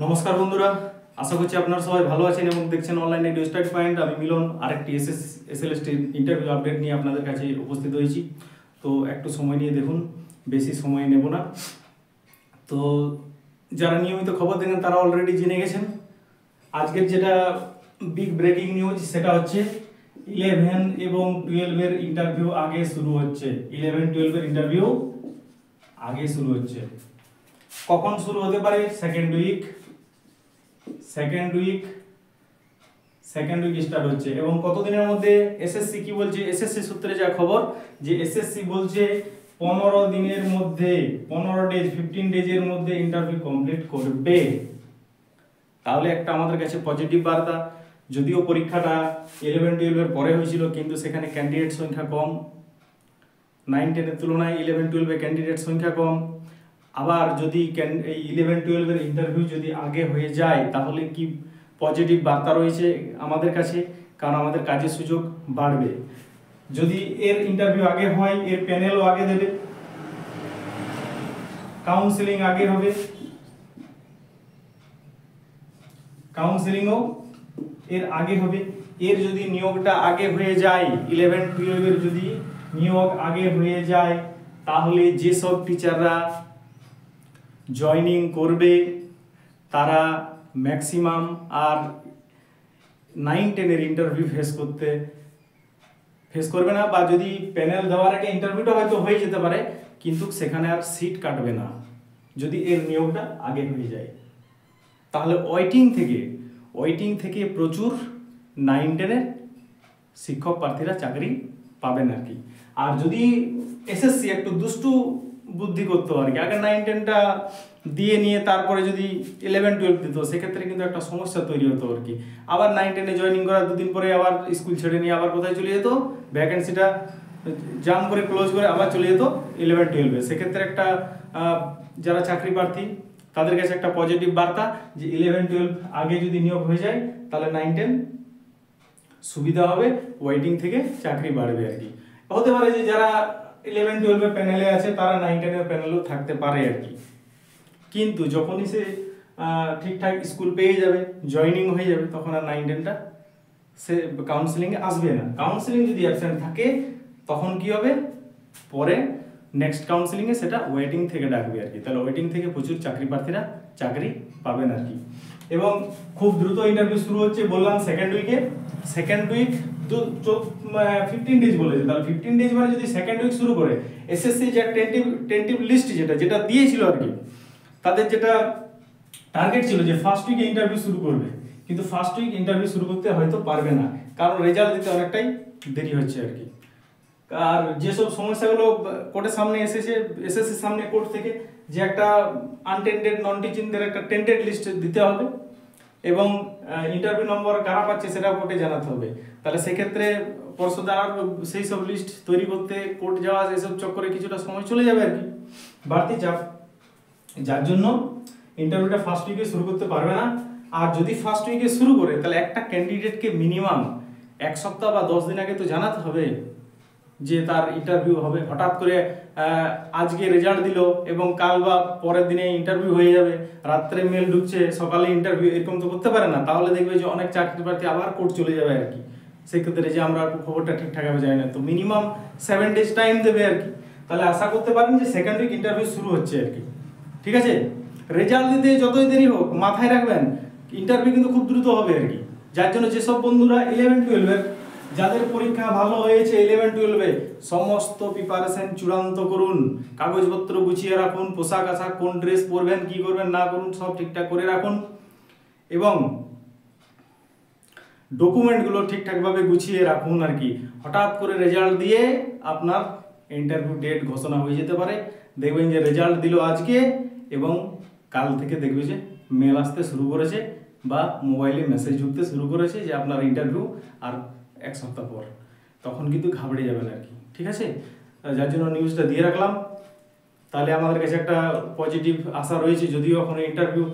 নমস্কার বন্ধুরা, আশা করছি আপনারা সবাই ভালো আছেন এবং দেখছেন অনলাইনে স্টাডি পয়েন্ট। আমি মিলন আরেকটি এসএলএসটি ইন্টারভিউ আপডেট নিয়ে আপনাদের কাছে উপস্থিত হয়েছি। তো একটু সময় নিয়ে দেখুন, বেশি সময় নেব না। তো যারা নিয়মিত খবর দেখেন তারা অলরেডি জেনে গেছেন। আজকের যেটা বিগ ব্রেকিং নিউজ সেটা হচ্ছে 11 এবং 12 এর ইন্টারভিউ আগে শুরু হচ্ছে। 11-12 এর ইন্টারভিউ আগে শুরু হচ্ছে। কখন শুরু হতে পারে? সেকেন্ড উইক স্টার্ট হচ্ছে। এবং কতদিনের মধ্যে? এসএসসি কি বলছে? এসএসসি সূত্রে যা খবর যে এসএসসি বলছে 15 দিনের মধ্যে, 15 ডেজ 15 ডেজের মধ্যে ইন্টারভিউ কমপ্লিট করবে। তাহলে একটা আমাদের কাছে পজিটিভ বার্তা। যদিও পরীক্ষাটা 11-12 এর পরে হয়েছিল, কিন্তু সেখানে ক্যান্ডিডেট সংখ্যা কম, 9-10 এর তুলনায় 11-12 এ ক্যান্ডিডেট সংখ্যা কম। আবার যদি এই 11-12 এর ইন্টারভিউ যদি আগে হয়ে যায় তাহলে কি পজিটিভ বার্তা রয়েছে আমাদের কাছে, কারণ আমাদের কাজের সুযোগ বাড়বে। যদি এর ইন্টারভিউ আগে হয়, এর প্যানেলও আগে দেবে, কাউন্সেলিং আগে হবে, কাউন্সেলিংও এর আগে হবে। এর যদি নিয়োগটা আগে হয়ে যায়, 11-12 এর যদি নিয়োগ আগে হয়ে যায়, তাহলে যেসব টিচাররা জয়েনিং করবে তারা ম্যাক্সিমাম আর 9-10 এর ইন্টারভিউ ফেস করবে না, বা যদি প্যানেল দেওয়ার আগে ইন্টারভিউটা হয়তো হয়ে যেতে পারে, কিন্তু সেখানে আর সিট কাটবে না যদি এর নিয়োগটা আগে হয়ে যায়। তাহলে ওয়েটিং থেকে প্রচুর 9-10 এর শিক্ষক প্রার্থীরা চাকরি পাবেন আর কি। আর যদি এসএসসি একটু দুষ্টু বুদ্ধি করতো আর কি, আগে 9-10টা দিয়ে নিয়ে তারপরে যদি 11-12 দিত, সেক্ষেত্রে কিন্তু একটা সমস্যা তৈরি হতো আর কি। আবার 9-10 জয়েনিং করার দুদিন পরে আবার স্কুল ছেড়ে নিয়ে আবার কোথায় চলে যেত, ভ্যাকেন্সিটা জাম করে ক্লোজ করে আবার চলে যেত 11-12 এ। সেক্ষেত্রে একটা যারা চাকরি প্রার্থী তাদের কাছে একটা পজিটিভ বার্তা যে 11-12 আগে যদি নিয়োগ হয়ে যায় তাহলে 9-10 সুবিধা হবে, ওয়েটিং থেকে চাকরি বাড়বে আর কি। হতে পারে যে যারা 11-12 এর প্যানেলে আছে তারা 9-10 এর প্যানেলেও থাকতে পারে আর কি। কিন্তু যখনই সে ঠিকঠাক স্কুল পেয়ে যাবে, জয়েনিং হয়ে যাবে, তখন আর 9-10টা সে কাউন্সেলিংয়ে আসবে না। কাউন্সেলিং যদি অ্যাবসেন্ট থাকে তখন কি হবে? পরে নেক্সট কাউন্সেলিংয়ে সেটা ওয়েটিং থেকে ডাকবে আর কি। তাহলে ওয়েটিং থেকে প্রচুর চাকরি প্রার্থীরা চাকরি পাবেন আর কি। এবং খুব দ্রুত ইন্টারভিউ শুরু হচ্ছে বললাম সেকেন্ড উইক 15 ডেজ বলেছে। তাহলে 15 ডেজ মানে যদি সেকেন্ড উইক শুরু করে, এসএসসি যে টেন্টিভ লিস্ট যেটা দিয়েছিল আর কি, তাদের যেটা টার্গেট ছিল যে ফার্স্ট উইকে ইন্টারভিউ শুরু করবে, কিন্তু ফার্স্ট উইক ইন্টারভিউ শুরু করতে হয়তো পারবে না, কারণ রেজাল্ট দিতে অনেকটাই দেরি হচ্ছে আর কি। আর যেসব সমস্যাগুলো কোর্টের সামনে এসেছে, এসএসসির সামনে কোর্ট থেকে যে একটা আনটেন্ডেড নন টিচিংদের একটা টেন্টেড লিস্ট দিতে হবে, এবং ইন্টারভিউ নম্বর কারা পাচ্ছে সেটা কোর্টে জানাতে হবে। তাহলে সেক্ষেত্রে পর্ষদ আর সেই সব লিস্ট তৈরি করতে, কোর্ট যাওয়া, সেসব চক্করে কিছুটা সময় চলে যাবে আর কি, বাড়তি চাপ, যার জন্য ইন্টারভিউটা ফার্স্ট উইকে শুরু করতে পারবে না। আর যদি ফার্স্ট উইকে শুরু করে তাহলে একটা ক্যান্ডিডেটকে মিনিমাম 1 সপ্তাহ বা 10 দিন আগে তো জানাতে হবে যে তার ইন্টারভিউ হবে। হঠাৎ করে আজকে রেজাল্ট দিল এবং কাল বা পরের দিনে ইন্টারভিউ হয়ে যাবে, রাত্রে মেল ঢুকছে, সকালে ইন্টারভিউ, এরকম তো করতে পারে না। তাহলে দেখবে যে অনেক চাকরি প্রার্থী আবার কোর্ট চলে যাবে আর কি। সেক্ষেত্রে যে আমরা খবরটা ঠিকঠাকভাবে জানি না, তো মিনিমাম 7 ডেজ টাইম দেবে আর কি। তাহলে আশা করতে পারেন যে সেকেন্ড উইক ইন্টারভিউ শুরু হচ্ছে আর কি। ঠিক আছে, রেজাল্ট দিতে যতই দেরি হোক মাথায় রাখবেন ইন্টারভিউ কিন্তু খুব দ্রুত হবে আর কি। যার জন্য যেসব বন্ধুরা 11-12 এর যাদের পরীক্ষা ভালো হয়েছে 11-12 এ, সমস্ত প্রিপারেশন চূড়ান্ত করুন, কাগজপত্র গুছিয়ে রাখুন, পোশাক আশাক কোন ড্রেস পরবেন, কি করবেন না করুন সব ঠিকঠাক করে রাখুন, এবং ডকুমেন্টগুলো ঠিকঠাকভাবে গুছিয়ে রাখুন আর কি। হঠাৎ করে রেজাল্ট দিয়ে আপনার ইন্টারভিউ ডেট ঘোষণা হয়ে যেতে পারে। দেখবেন যে রেজাল্ট দিল আজকে এবং কাল থেকে দেখবে যে মেল আসতে শুরু করেছে বা মোবাইলে মেসেজ ঢুকতে শুরু করেছে যে আপনার ইন্টারভিউ আর 1 সপ্তাহ পর। তখন কিন্তু ঘাবড়ে যাবেন আর কি। ঠিক আছে, যার জন্য নিউজটা দিয়ে রাখলাম। তাহলে আমাদের কাছে একটা পজিটিভ আশা রয়েছে, যদিও এখন ইন্টারভিউ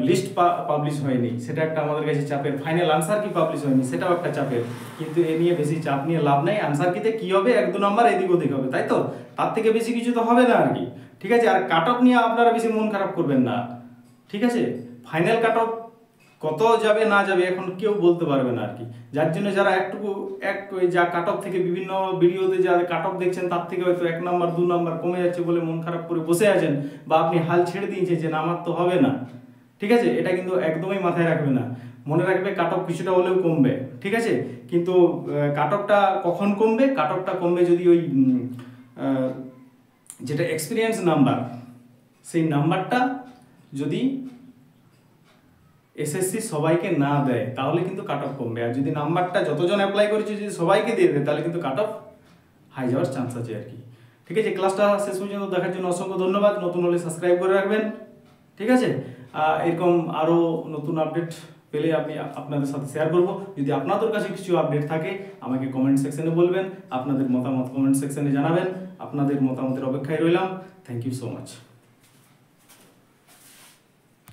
লিস্ট পাবলিশ হয়নি, সেটা একটা আমাদের কাছে চাপের। ফাইনাল আনসার কি পাবলিশ হয়নি, সেটাও একটা চাপের, কিন্তু এ নিয়ে বেশি চাপ নিয়ে লাভ নেই। আনসার কিতে কি হবে, 1-2 নাম্বার এদিক ওদিক হবে, তাই তো, তার থেকে বেশি কিছু তো হবে না আর কি। ঠিক আছে, আর কাট অফ নিয়ে আপনারা বেশি মন খারাপ করবেন না। ঠিক আছে, ফাইনাল কাট অফ কত যাবে না যাবে এখন কেউ বলতে পারবে না আর কি। যার জন্য যারা ওই যা কাট অফ থেকে বিভিন্ন ভিডিওতে যা কাট অফ দেখছেন তার থেকে হয়তো 1 নাম্বার 2 নাম্বার কমে যাচ্ছে বলে মন খারাপ করে বসে আছেন, বা আপনি হাল ছেড়ে দিয়েছেন যে না আমার তো হবে না, ঠিক আছে, এটা কিন্তু একদমই মাথায় রাখবে না। মনে রাখবে কাট অফ কিছুটা হলেও কমবে, ঠিক আছে, কিন্তু কাট অফটা কখন কমবে? কাট অফটা কমবে যদি ওই যেটা এক্সপিরিয়েন্স নাম্বার, সেই নাম্বারটা যদি এসএসসি সবাইকে না দেয় তাহলে কিন্তু কাট অফ কমবে। আর যদি নাম্বারটা যতজন অ্যাপ্লাই করেছে যদি সবাইকে দিয়ে দেয় তাহলে কিন্তু কাট অফ হাই যাওয়ার চান্স আছে আর কি। ঠিক আছে, ক্লাসটা শেষ পর্যন্ত দেখার জন্য অসংখ্য ধন্যবাদ। নতুন হলে সাবস্ক্রাইব করে রাখবেন, ঠিক আছে। এরকম আরও নতুন আপডেট পেলে আমি আপনাদের সাথে শেয়ার করব। যদি আপনাদের কাছে কিছু আপডেট থাকে আমাকে কমেন্ট সেকশনে বলবেন, আপনাদের মতামত কমেন্ট সেকশনে জানাবেন। আপনাদের মতামতের অপেক্ষায় রইলাম। Thank you so much.